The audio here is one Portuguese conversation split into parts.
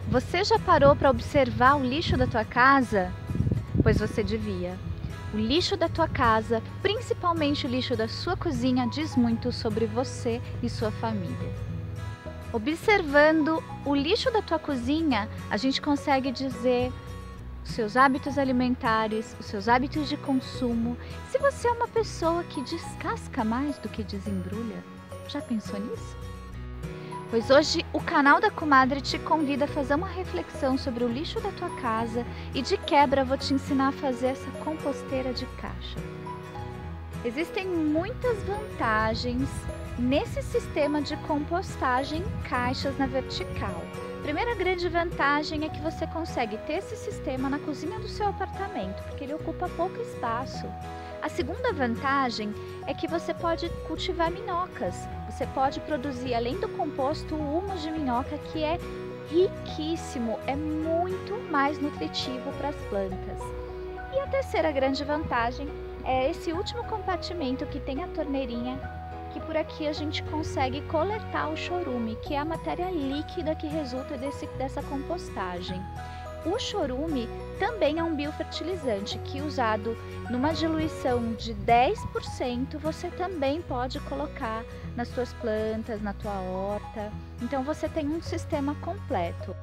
Você já parou para observar o lixo da tua casa? Pois você devia. O lixo da tua casa, principalmente o lixo da sua cozinha, diz muito sobre você e sua família. Observando o lixo da tua cozinha, a gente consegue dizer os seus hábitos alimentares, os seus hábitos de consumo. Se você é uma pessoa que descasca mais do que desembrulha, já pensou nisso? Pois hoje o canal da Comadre te convida a fazer uma reflexão sobre o lixo da tua casa e de quebra vou te ensinar a fazer essa composteira de caixa. Existem muitas vantagens nesse sistema de compostagem em caixas na vertical. A primeira grande vantagem é que você consegue ter esse sistema na cozinha do seu apartamento, porque ele ocupa pouco espaço. A segunda vantagem é que você pode cultivar minhocas. Você pode produzir, além do composto, o humus de minhoca, que é riquíssimo, é muito mais nutritivo para as plantas. E a terceira grande vantagem é esse último compartimento que tem a torneirinha, que por aqui a gente consegue coletar o chorume, que é a matéria líquida que resulta dessa compostagem. O chorume também é um biofertilizante que, usado numa diluição de 10%, você também pode colocar nas suas plantas, na tua horta. Então você tem um sistema completo.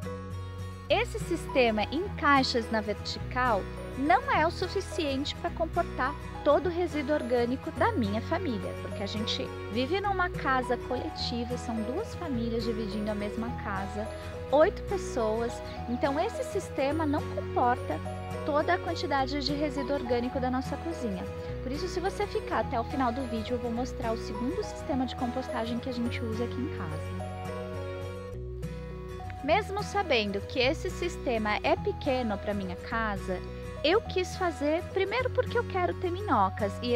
Esse sistema em caixas na vertical não é o suficiente para comportar todo o resíduo orgânico da minha família, porque a gente vive numa casa coletiva, são 2 famílias dividindo a mesma casa, 8 pessoas, então esse sistema não comporta toda a quantidade de resíduo orgânico da nossa cozinha. Por isso, se você ficar até o final do vídeo, eu vou mostrar o segundo sistema de compostagem que a gente usa aqui em casa. Mesmo sabendo que esse sistema é pequeno para minha casa, eu quis fazer primeiro porque eu quero ter minhocas e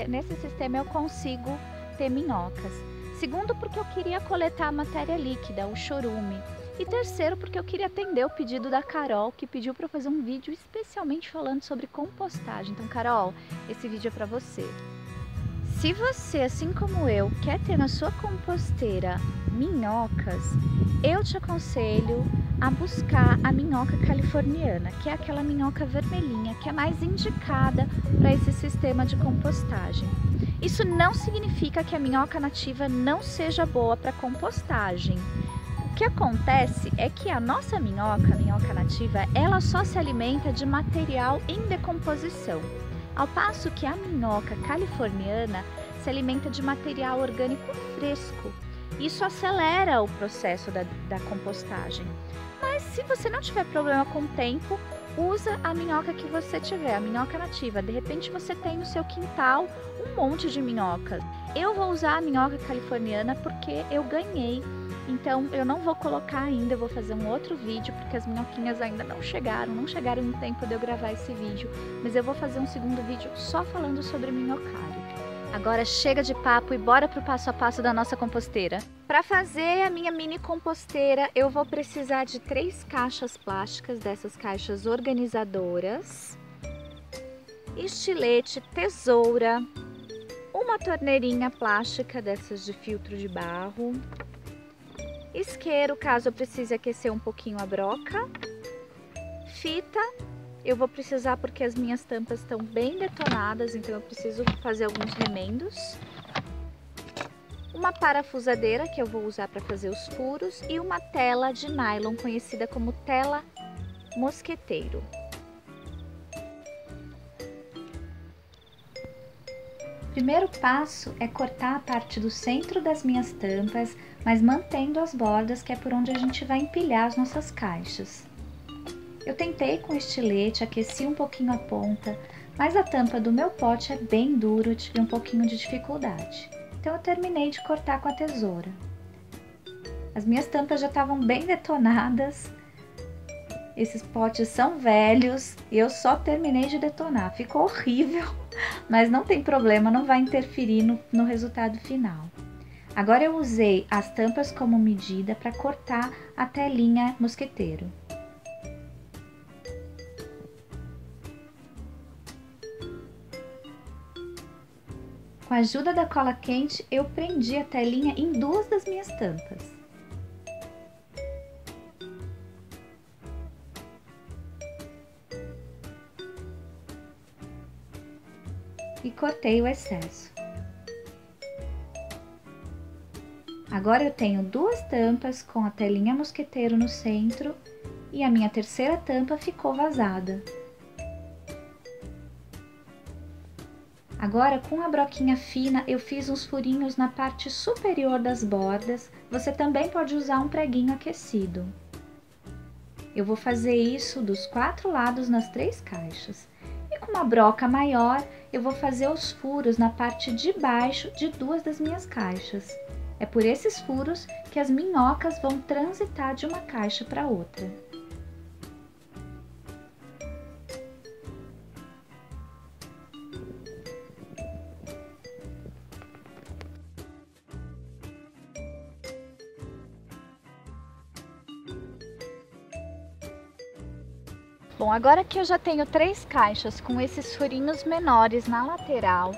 nesse sistema eu consigo ter minhocas. Segundo, porque eu queria coletar a matéria líquida, o chorume. E terceiro, porque eu queria atender o pedido da Carol, que pediu para eu fazer um vídeo especialmente falando sobre compostagem. Então, Carol, esse vídeo é para você. Se você, assim como eu, quer ter na sua composteira minhocas, eu te aconselho a buscar a minhoca californiana, que é aquela minhoca vermelhinha, que é mais indicada para esse sistema de compostagem. Isso não significa que a minhoca nativa não seja boa para compostagem. O que acontece é que a nossa minhoca, a minhoca nativa, ela só se alimenta de material em decomposição, ao passo que a minhoca californiana se alimenta de material orgânico fresco. Isso acelera o processo da compostagem. Mas se você não tiver problema com o tempo, usa a minhoca que você tiver, a minhoca nativa. De repente você tem no seu quintal um monte de minhocas. Eu vou usar a minhoca californiana porque eu ganhei. Então eu não vou colocar ainda, eu vou fazer um outro vídeo porque as minhoquinhas ainda não chegaram no tempo de eu gravar esse vídeo. Mas eu vou fazer um segundo vídeo só falando sobre minhocário. Agora chega de papo e bora pro passo a passo da nossa composteira. Para fazer a minha mini composteira, eu vou precisar de 3 caixas plásticas, dessas caixas organizadoras, estilete, tesoura, uma torneirinha plástica dessas de filtro de barro, isqueiro, caso eu precise aquecer um pouquinho a broca, fita, eu vou precisar porque as minhas tampas estão bem detonadas, então eu preciso fazer alguns remendos, uma parafusadeira que eu vou usar para fazer os furos e uma tela de nylon conhecida como tela mosqueteiro. O primeiro passo é cortar a parte do centro das minhas tampas, mas mantendo as bordas, que é por onde a gente vai empilhar as nossas caixas. Eu tentei com estilete, aqueci um pouquinho a ponta, mas a tampa do meu pote é bem dura, eu tive um pouquinho de dificuldade. Então eu terminei de cortar com a tesoura. As minhas tampas já estavam bem detonadas, esses potes são velhos e eu só terminei de detonar. Ficou horrível, mas não tem problema, não vai interferir no resultado final. Agora eu usei as tampas como medida para cortar a telinha mosqueteiro. Com a ajuda da cola quente, eu prendi a telinha em 2 das minhas tampas. e cortei o excesso. Agora eu tenho duas tampas com a telinha mosqueteiro no centro e a minha terceira tampa ficou vazada. Agora, com a broquinha fina, eu fiz uns furinhos na parte superior das bordas. Você também pode usar um preguinho aquecido. Eu vou fazer isso dos 4 lados nas 3 caixas. E com uma broca maior, eu vou fazer os furos na parte de baixo de 2 das minhas caixas. É por esses furos que as minhocas vão transitar de uma caixa para outra. Bom, agora que eu já tenho 3 caixas com esses furinhos menores na lateral,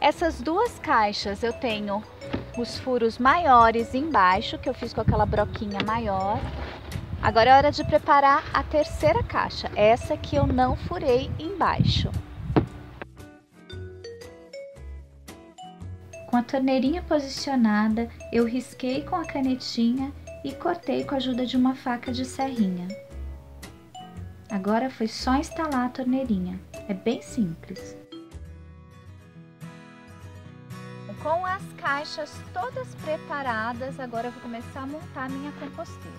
essas 2 caixas eu tenho os furos maiores embaixo, que eu fiz com aquela broquinha maior. Agora é hora de preparar a terceira caixa, essa que eu não furei embaixo. Com a torneirinha posicionada, eu risquei com a canetinha e cortei com a ajuda de uma faca de serrinha. Agora foi só instalar a torneirinha, é bem simples. Com as caixas todas preparadas, agora eu vou começar a montar a minha composteira.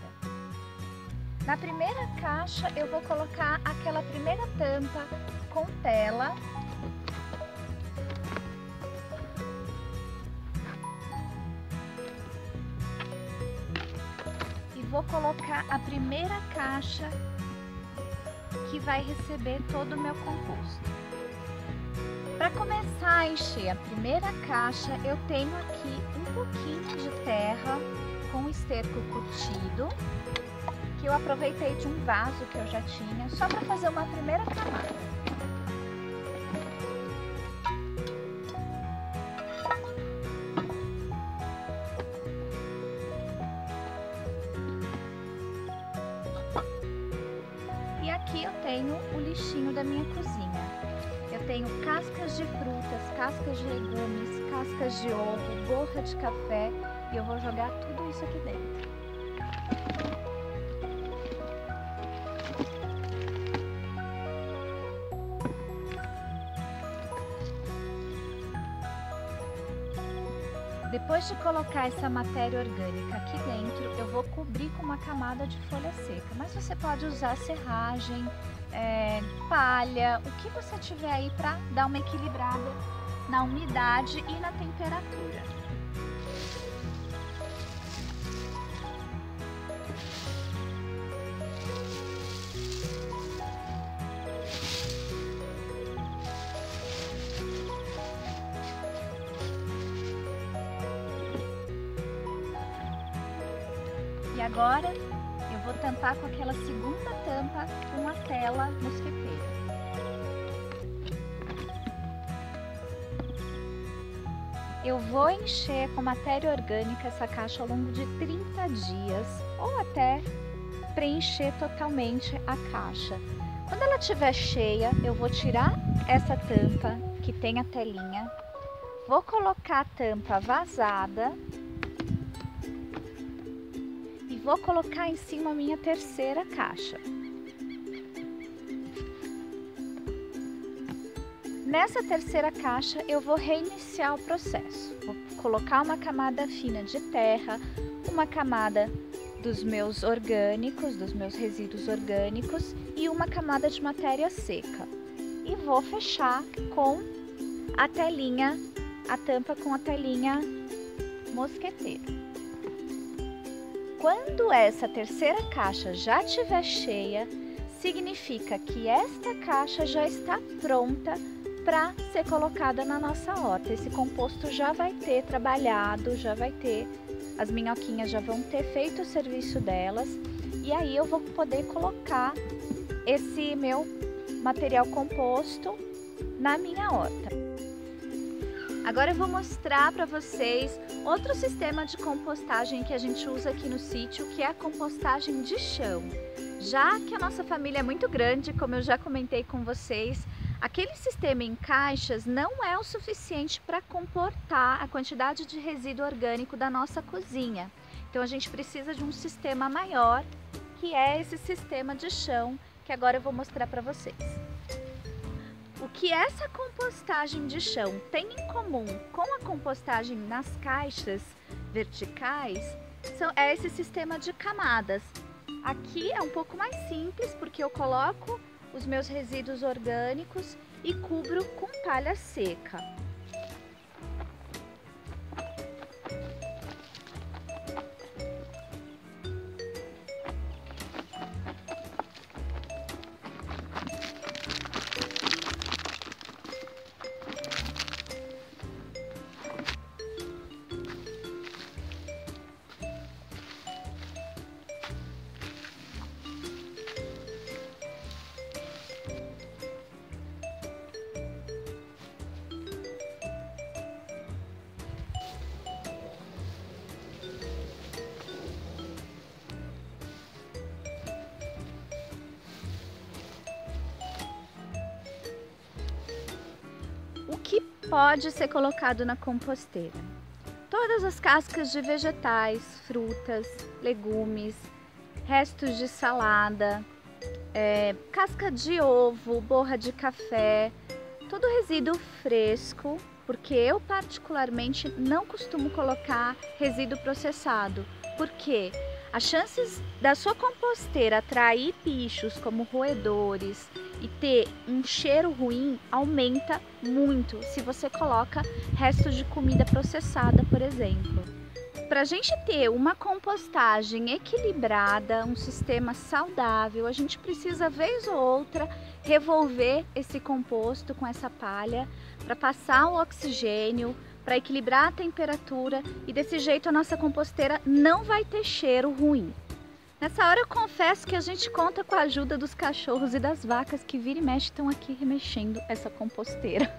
Na primeira caixa eu vou colocar aquela primeira tampa com tela. E vou colocar a primeira caixa que vai receber todo o meu composto. Para começar a encher a primeira caixa, eu tenho aqui um pouquinho de terra com esterco curtido, que eu aproveitei de um vaso que eu já tinha, só para fazer uma primeira camada. E aqui eu tenho o lixinho da minha cozinha. Eu tenho cascas de frutas, cascas de legumes, cascas de ovo, borra de café e eu vou jogar tudo isso aqui dentro. Depois de colocar essa matéria orgânica aqui dentro, eu vou cobrir com uma camada de folha seca. Mas você pode usar serragem, palha, o que você tiver aí para dar uma equilibrada na umidade e na temperatura. E agora eu vou tampar com aquela segunda tampa com a tela mosqueteira. Eu vou encher com matéria orgânica essa caixa ao longo de 30 dias ou até preencher totalmente a caixa. Quando ela estiver cheia, eu vou tirar essa tampa que tem a telinha, vou colocar a tampa vazada e vou colocar em cima a minha terceira caixa. Nessa terceira caixa eu vou reiniciar o processo. Vou colocar uma camada fina de terra, uma camada dos meus orgânicos, dos meus resíduos orgânicos e uma camada de matéria seca. E vou fechar com a telinha, a tampa com a telinha mosqueteira. Quando essa terceira caixa já estiver cheia, significa que esta caixa já está pronta para ser colocada na nossa horta. Esse composto já vai ter trabalhado, já vai ter, as minhoquinhas já vão ter feito o serviço delas e aí eu vou poder colocar esse meu material composto na minha horta. Agora eu vou mostrar para vocês outro sistema de compostagem que a gente usa aqui no sítio, que é a compostagem de chão. Já que a nossa família é muito grande, como eu já comentei com vocês, Aquele sistema em caixas não é o suficiente para comportar a quantidade de resíduo orgânico da nossa cozinha. Então a gente precisa de um sistema maior, que é esse sistema de chão, que agora eu vou mostrar para vocês. O que essa compostagem de chão tem em comum com a compostagem nas caixas verticais é esse sistema de camadas. Aqui é um pouco mais simples, porque eu coloco os meus resíduos orgânicos e cubro com palha seca. O que pode ser colocado na composteira? Todas as cascas de vegetais, frutas, legumes, restos de salada, casca de ovo, borra de café, todo resíduo fresco, porque eu particularmente não costumo colocar resíduo processado, porque as chances da sua composteira atrair bichos como roedores e ter um cheiro ruim aumenta muito se você coloca restos de comida processada, por exemplo. Para a gente ter uma compostagem equilibrada, um sistema saudável, a gente precisa, vez ou outra, revolver esse composto com essa palha para passar o oxigênio, para equilibrar a temperatura, e desse jeito a nossa composteira não vai ter cheiro ruim. Nessa hora eu confesso que a gente conta com a ajuda dos cachorros e das vacas que vira e mexe estão aqui remexendo essa composteira.